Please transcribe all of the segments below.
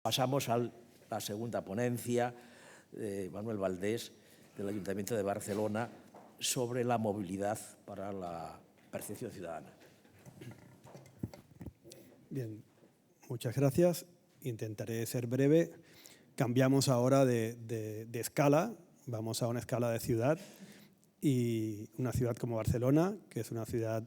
Pasamos a la segunda ponencia de Manuel Valdés, del Ayuntamiento de Barcelona, sobre la movilidad para la percepción ciudadana. Bien, muchas gracias. Intentaré ser breve. Cambiamos ahora de escala, vamos a una escala de ciudad, y una ciudad como Barcelona, que es una ciudad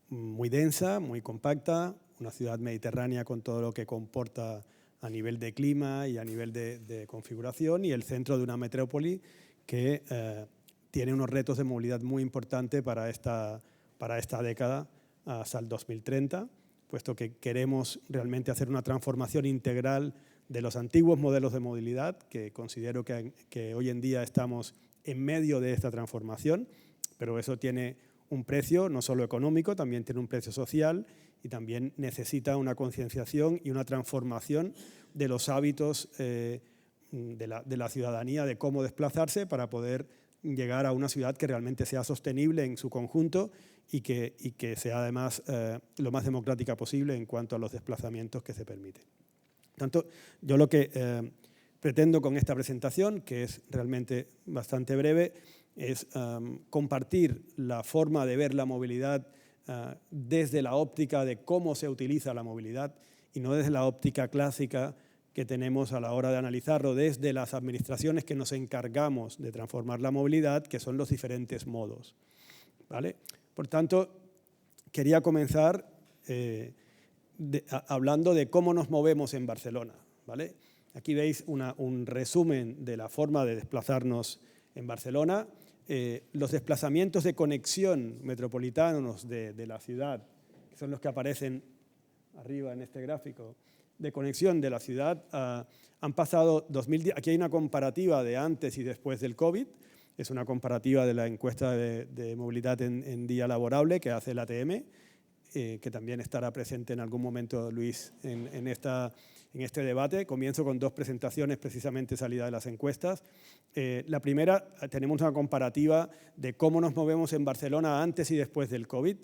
muy densa, muy compacta, una ciudad mediterránea con todo lo que comporta a nivel de clima y a nivel de configuración, y el centro de una metrópoli que tiene unos retos de movilidad muy importantes para esta década hasta el 2030, puesto que queremos realmente hacer una transformación integral de los antiguos modelos de movilidad, que considero que hoy en día estamos en medio de esta transformación, pero eso tiene un precio no solo económico, también tiene un precio social y también necesita una concienciación y una transformación de los hábitos de la ciudadanía, de cómo desplazarse para poder llegar a una ciudad que realmente sea sostenible en su conjunto y que sea además lo más democrática posible en cuanto a los desplazamientos que se permiten. Por tanto, yo lo que pretendo con esta presentación, que es realmente bastante breve, es compartir la forma de ver la movilidad desde la óptica de cómo se utiliza la movilidad y no desde la óptica clásica que tenemos a la hora de analizarlo desde las administraciones que nos encargamos de transformar la movilidad, que son los diferentes modos, ¿vale? Por tanto, quería comenzar hablando de cómo nos movemos en Barcelona, ¿vale? Aquí veis un resumen de la forma de desplazarnos en Barcelona. Los desplazamientos de conexión metropolitanos de la ciudad, que son los que aparecen arriba en este gráfico, de conexión de la ciudad, han pasado 2010. Aquí hay una comparativa de antes y después del COVID. Es una comparativa de la encuesta de movilidad en día laborable que hace el ATM, que también estará presente en algún momento Luis en este debate. Comienzo con dos presentaciones precisamente salidas de las encuestas. La primera, tenemos una comparativa de cómo nos movemos en Barcelona antes y después del COVID,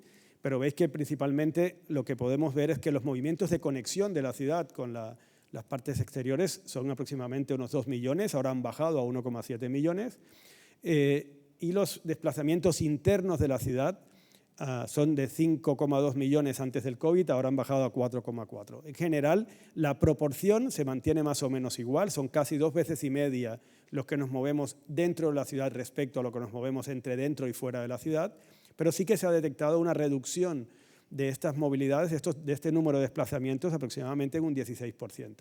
pero veis que principalmente lo que podemos ver es que los movimientos de conexión de la ciudad con las partes exteriores son aproximadamente unos 2 millones, ahora han bajado a 1,7 millones, y los desplazamientos internos de la ciudad son de 5,2 millones antes del COVID, ahora han bajado a 4,4. En general, la proporción se mantiene más o menos igual, son casi 2,5 veces los que nos movemos dentro de la ciudad respecto a lo que nos movemos entre dentro y fuera de la ciudad, pero sí que se ha detectado una reducción de estas movilidades, de este número de desplazamientos aproximadamente en un 16%.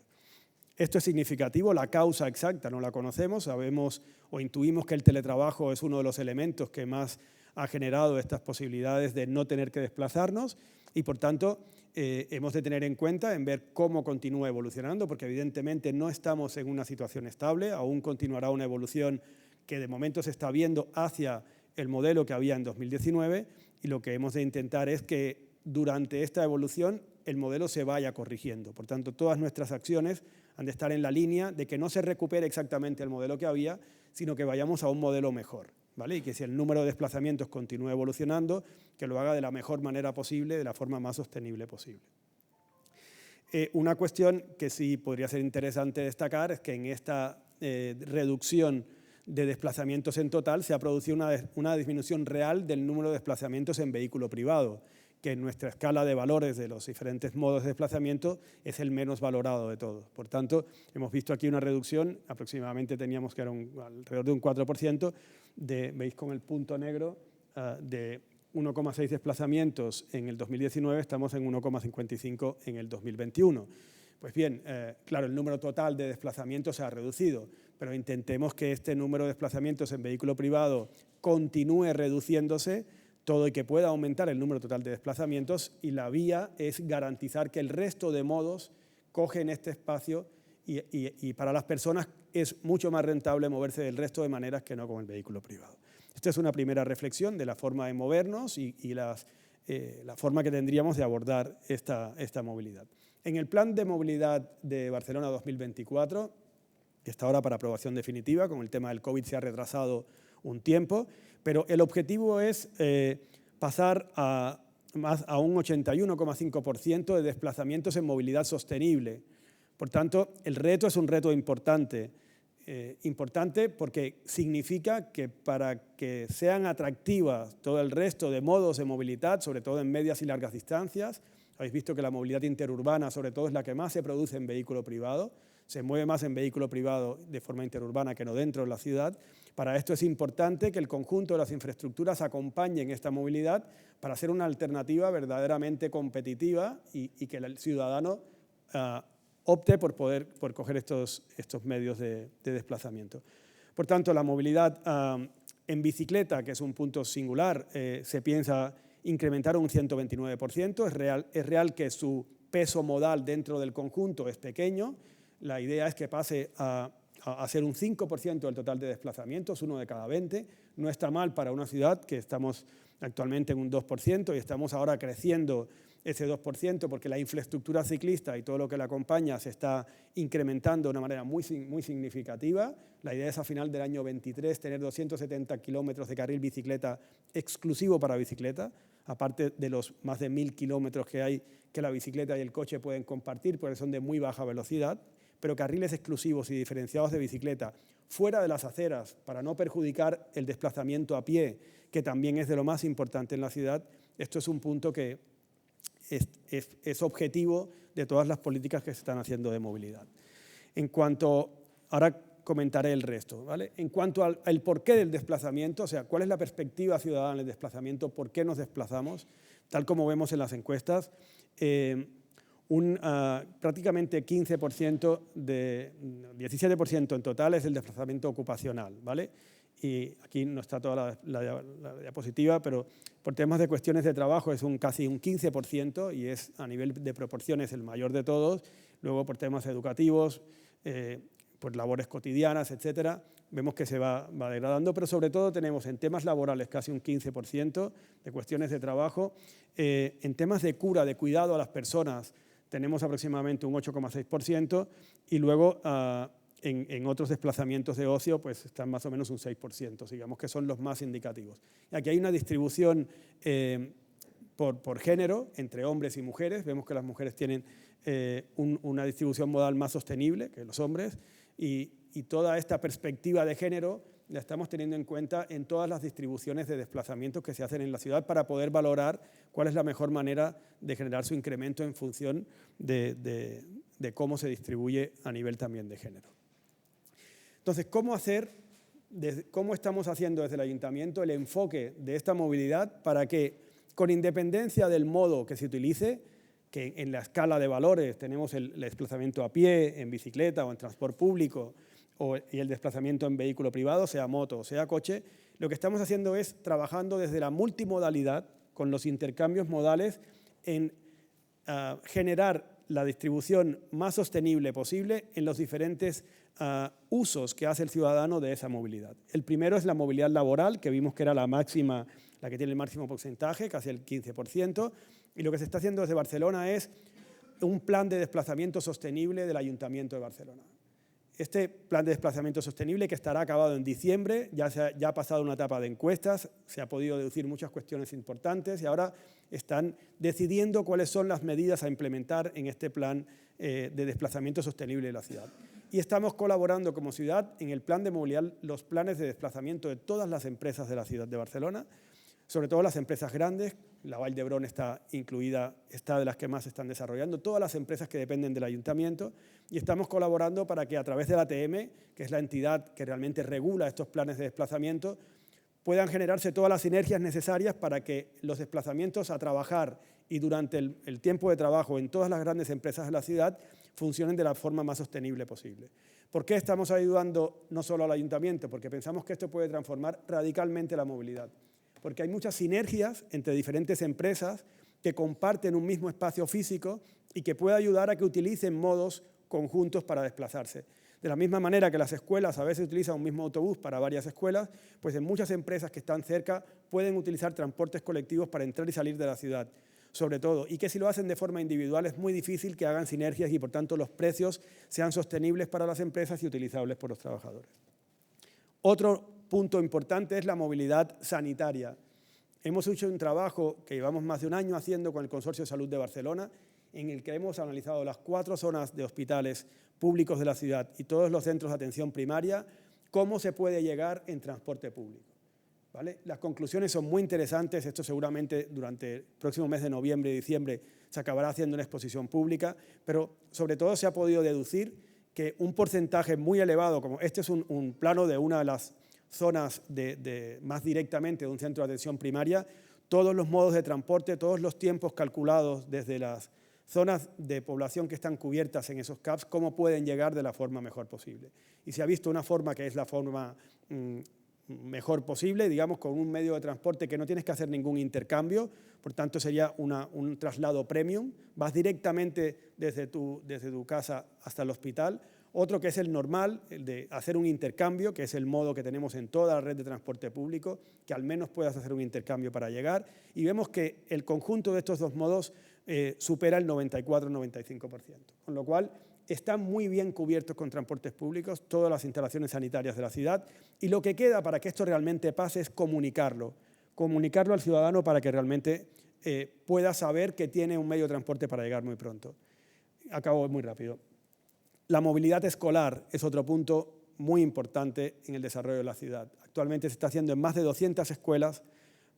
Esto es significativo, la causa exacta no la conocemos, sabemos o intuimos que el teletrabajo es uno de los elementos que más ha generado estas posibilidades de no tener que desplazarnos y, por tanto, hemos de tener en cuenta en ver cómo continúa evolucionando, porque evidentemente no estamos en una situación estable, aún continuará una evolución que de momento se está viendo hacia el modelo que había en 2019 y lo que hemos de intentar es que durante esta evolución el modelo se vaya corrigiendo. Por tanto, todas nuestras acciones han de estar en la línea de que no se recupere exactamente el modelo que había, sino que vayamos a un modelo mejor, ¿vale? Y que si el número de desplazamientos continúe evolucionando, que lo haga de la mejor manera posible, de la forma más sostenible posible. Una cuestión que sí podría ser interesante destacar es que en esta reducción de desplazamientos en total se ha producido una disminución real del número de desplazamientos en vehículo privado, que en nuestra escala de valores de los diferentes modos de desplazamiento es el menos valorado de todos. Por tanto, hemos visto aquí una reducción, aproximadamente teníamos que era alrededor de un 4%, veis con el punto negro, de 1,6 desplazamientos en el 2019, estamos en 1,55 en el 2021. Pues bien, claro, el número total de desplazamientos se ha reducido, pero intentemos que este número de desplazamientos en vehículo privado continúe reduciéndose todo y que pueda aumentar el número total de desplazamientos, y la vía es garantizar que el resto de modos cogen este espacio y para las personas es mucho más rentable moverse del resto de maneras que no con el vehículo privado. Esta es una primera reflexión de la forma de movernos y la forma que tendríamos de abordar esta movilidad. En el plan de movilidad de Barcelona 2024, que está ahora para aprobación definitiva, con el tema del COVID se ha retrasado un tiempo, pero el objetivo es pasar a un 81,5% de desplazamientos en movilidad sostenible. Por tanto, el reto es un reto importante. Importante porque significa que para que sean atractivas todo el resto de modos de movilidad, sobre todo en medias y largas distancias, habéis visto que la movilidad interurbana sobre todo es la que más se produce en vehículo privado, se mueve más en vehículo privado de forma interurbana que no dentro de la ciudad. Para esto es importante que el conjunto de las infraestructuras acompañen esta movilidad para ser una alternativa verdaderamente competitiva y que el ciudadano opte por coger estos medios de desplazamiento. Por tanto, la movilidad en bicicleta, que es un punto singular, se piensa incrementar un 129%. Es real que su peso modal dentro del conjunto es pequeño. La idea es que pase a ser un 5% del total de desplazamientos, 1 de cada 20. No está mal para una ciudad que estamos actualmente en un 2% y estamos ahora creciendo ese 2% porque la infraestructura ciclista y todo lo que la acompaña se está incrementando de una manera muy significativa. La idea es a final del año 23 tener 270 kilómetros de carril bicicleta exclusivo para bicicleta, aparte de los más de 1000 kilómetros que hay que la bicicleta y el coche pueden compartir porque son de muy baja velocidad, pero carriles exclusivos y diferenciados de bicicleta fuera de las aceras para no perjudicar el desplazamiento a pie, que también es de lo más importante en la ciudad. Esto es un punto que es objetivo de todas las políticas que se están haciendo de movilidad. Ahora comentaré el resto, ¿vale? En cuanto al porqué del desplazamiento, o sea, cuál es la perspectiva ciudadana del desplazamiento, por qué nos desplazamos, tal como vemos en las encuestas, prácticamente 15%, 17% en total es el desplazamiento ocupacional, ¿vale? Y aquí no está toda la diapositiva, pero por temas de cuestiones de trabajo es casi un 15% y es a nivel de proporciones el mayor de todos. Luego por temas educativos, por labores cotidianas, etcétera, vemos que se va degradando, pero sobre todo tenemos en temas laborales casi un 15% de cuestiones de trabajo. En temas de cura, de cuidado a las personas, tenemos aproximadamente un 8,6% y luego en otros desplazamientos de ocio pues están más o menos un 6%, digamos que son los más indicativos. Y aquí hay una distribución por género entre hombres y mujeres. Vemos que las mujeres tienen una distribución modal más sostenible que los hombres y toda esta perspectiva de género la estamos teniendo en cuenta en todas las distribuciones de desplazamientos que se hacen en la ciudad para poder valorar cuál es la mejor manera de generar su incremento en función de cómo se distribuye a nivel también de género. Entonces, ¿cómo estamos haciendo desde el ayuntamiento el enfoque de esta movilidad para que, con independencia del modo que se utilice, que en la escala de valores tenemos el desplazamiento a pie, en bicicleta o en transporte público, y el desplazamiento en vehículo privado, sea moto o sea coche, lo que estamos haciendo es trabajando desde la multimodalidad, con los intercambios modales, en generar la distribución más sostenible posible en los diferentes usos que hace el ciudadano de esa movilidad. El primero es la movilidad laboral, que vimos que era la máxima, la que tiene el máximo porcentaje, casi el 15%, y lo que se está haciendo desde Barcelona es un plan de desplazamiento sostenible del Ayuntamiento de Barcelona. Este plan de desplazamiento sostenible, que estará acabado en diciembre, ya ha pasado una etapa de encuestas, se ha podido deducir muchas cuestiones importantes y ahora están decidiendo cuáles son las medidas a implementar en este plan de desplazamiento sostenible de la ciudad. Y estamos colaborando como ciudad en el plan de movilidad, los planes de desplazamiento de todas las empresas de la ciudad de Barcelona, sobre todo las empresas grandes. La Vall d'Hebron está incluida, está de las que más se están desarrollando, todas las empresas que dependen del ayuntamiento, y estamos colaborando para que a través de la ATM, que es la entidad que realmente regula estos planes de desplazamiento, puedan generarse todas las sinergias necesarias para que los desplazamientos a trabajar y durante el tiempo de trabajo en todas las grandes empresas de la ciudad funcionen de la forma más sostenible posible. ¿Por qué estamos ayudando no solo al ayuntamiento? Porque pensamos que esto puede transformar radicalmente la movilidad. Porque hay muchas sinergias entre diferentes empresas que comparten un mismo espacio físico y que puede ayudar a que utilicen modos conjuntos para desplazarse. De la misma manera que las escuelas a veces utilizan un mismo autobús para varias escuelas, pues en muchas empresas que están cerca pueden utilizar transportes colectivos para entrar y salir de la ciudad, sobre todo, y que si lo hacen de forma individual es muy difícil que hagan sinergias y por tanto los precios sean sostenibles para las empresas y utilizables por los trabajadores. Otro punto importante es la movilidad sanitaria. Hemos hecho un trabajo que llevamos más de un año haciendo con el Consorcio de Salud de Barcelona, en el que hemos analizado las 4 zonas de hospitales públicos de la ciudad y todos los centros de atención primaria, cómo se puede llegar en transporte público, ¿vale? Las conclusiones son muy interesantes. Esto seguramente durante el próximo mes de noviembre y diciembre se acabará haciendo una exposición pública, pero sobre todo se ha podido deducir que un porcentaje muy elevado, como este es un plano de una de las zonas más directamente de un centro de atención primaria, todos los modos de transporte, todos los tiempos calculados desde las zonas de población que están cubiertas en esos CAPs, cómo pueden llegar de la forma mejor posible. Y se ha visto una forma que es la forma mejor posible, digamos, con un medio de transporte que no tienes que hacer ningún intercambio, por tanto sería un traslado premium, vas directamente desde tu casa hasta el hospital. Otro que es el normal, el de hacer un intercambio, que es el modo que tenemos en toda la red de transporte público, que al menos puedas hacer un intercambio para llegar. Y vemos que el conjunto de estos dos modos supera el 94-95%. Con lo cual, están muy bien cubiertos con transportes públicos todas las instalaciones sanitarias de la ciudad. Y lo que queda para que esto realmente pase es comunicarlo al ciudadano para que realmente pueda saber que tiene un medio de transporte para llegar muy pronto. Acabo muy rápido. La movilidad escolar es otro punto muy importante en el desarrollo de la ciudad. Actualmente se está haciendo en más de 200 escuelas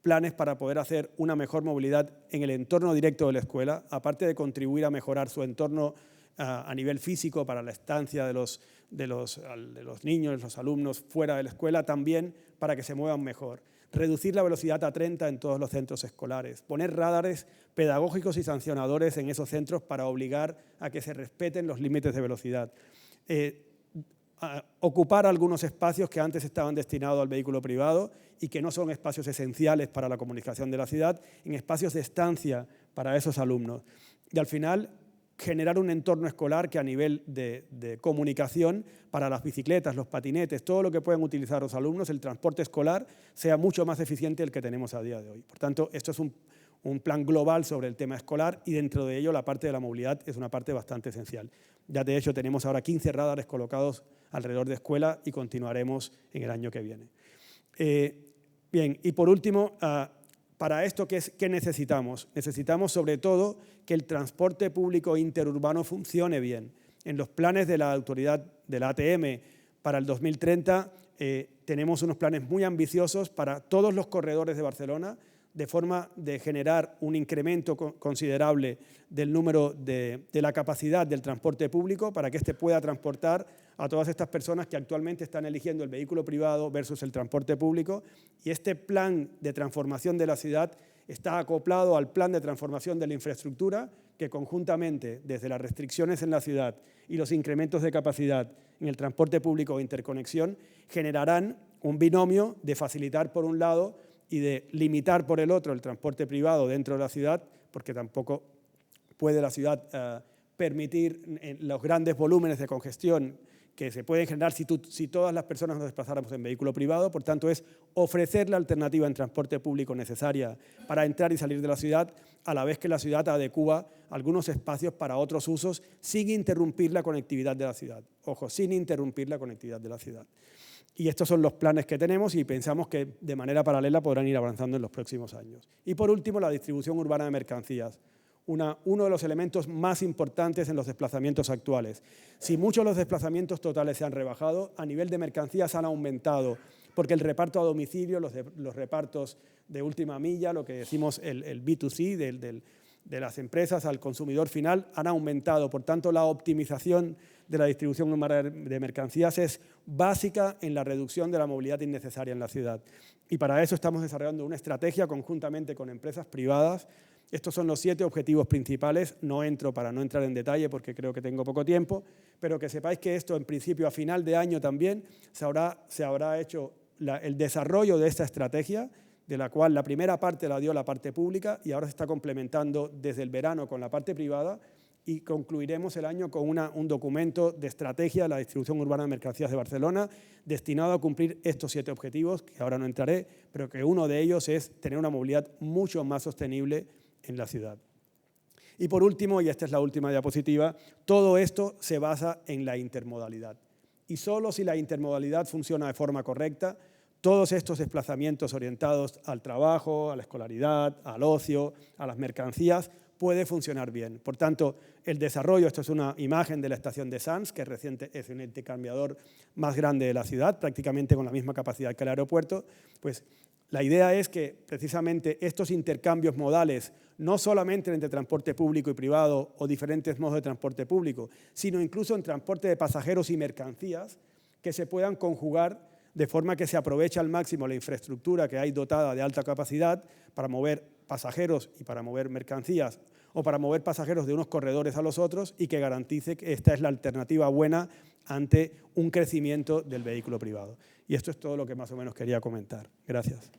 planes para poder hacer una mejor movilidad en el entorno directo de la escuela, aparte de contribuir a mejorar su entorno a nivel físico para la estancia de los niños, los alumnos fuera de la escuela, también para que se muevan mejor. Reducir la velocidad a 30 en todos los centros escolares, poner radares pedagógicos y sancionadores en esos centros para obligar a que se respeten los límites de velocidad. Ocupar algunos espacios que antes estaban destinados al vehículo privado y que no son espacios esenciales para la comunicación de la ciudad, en espacios de estancia para esos alumnos. Y al final, generar un entorno escolar que a nivel de comunicación para las bicicletas, los patinetes, todo lo que pueden utilizar los alumnos, el transporte escolar, sea mucho más eficiente del que tenemos a día de hoy. Por tanto, esto es un plan global sobre el tema escolar y dentro de ello la parte de la movilidad es una parte bastante esencial. Ya de hecho tenemos ahora 15 radares colocados alrededor de escuela y continuaremos en el año que viene. Bien, y por último, para esto, ¿qué necesitamos? Necesitamos sobre todo que el transporte público interurbano funcione bien. En los planes de la autoridad de la ATM para el 2030 tenemos unos planes muy ambiciosos para todos los corredores de Barcelona, de forma de generar un incremento considerable del número de la capacidad del transporte público para que éste pueda transportar a todas estas personas que actualmente están eligiendo el vehículo privado versus el transporte público. Y este plan de transformación de la ciudad está acoplado al plan de transformación de la infraestructura que conjuntamente, desde las restricciones en la ciudad y los incrementos de capacidad en el transporte público e interconexión, generarán un binomio de facilitar por un lado y de limitar por el otro el transporte privado dentro de la ciudad, porque tampoco puede la ciudad permitir los grandes volúmenes de congestión que se pueden generar si todas las personas nos desplazáramos en vehículo privado. Por tanto, es ofrecer la alternativa en transporte público necesaria para entrar y salir de la ciudad, a la vez que la ciudad adecúa algunos espacios para otros usos sin interrumpir la conectividad de la ciudad. Ojo, sin interrumpir la conectividad de la ciudad. Y estos son los planes que tenemos y pensamos que de manera paralela podrán ir avanzando en los próximos años. Y por último, la distribución urbana de mercancías. Uno de los elementos más importantes en los desplazamientos actuales. Si muchos de los desplazamientos totales se han rebajado, a nivel de mercancías han aumentado, porque el reparto a domicilio, los repartos de última milla, lo que decimos el B2C, de las empresas al consumidor final, han aumentado. Por tanto, la optimización de la distribución urbana de mercancías es básica en la reducción de la movilidad innecesaria en la ciudad. Y para eso estamos desarrollando una estrategia conjuntamente con empresas privadas. Estos son los 7 objetivos principales. No entro para no entrar en detalle porque creo que tengo poco tiempo, pero que sepáis que esto en principio a final de año también se habrá hecho el desarrollo de esta estrategia, de la cual la primera parte la dio la parte pública y ahora se está complementando desde el verano con la parte privada y concluiremos el año con un documento de estrategia de la distribución urbana de mercancías de Barcelona destinado a cumplir estos 7 objetivos, que ahora no entraré, pero que uno de ellos es tener una movilidad mucho más sostenible en la ciudad. Y por último, y esta es la última diapositiva, todo esto se basa en la intermodalidad. Y solo si la intermodalidad funciona de forma correcta, todos estos desplazamientos orientados al trabajo, a la escolaridad, al ocio, a las mercancías, puede funcionar bien. Por tanto, el desarrollo, esto es una imagen de la estación de Sants, que es un intercambiador más grande de la ciudad, prácticamente con la misma capacidad que el aeropuerto, pues la idea es que precisamente estos intercambios modales, no solamente entre transporte público y privado o diferentes modos de transporte público, sino incluso en transporte de pasajeros y mercancías, que se puedan conjugar de forma que se aproveche al máximo la infraestructura que hay dotada de alta capacidad para mover pasajeros y para mover mercancías, o para mover pasajeros de unos corredores a los otros, y que garantice que esta es la alternativa buena ante un crecimiento del vehículo privado. Y esto es todo lo que más o menos quería comentar. Gracias.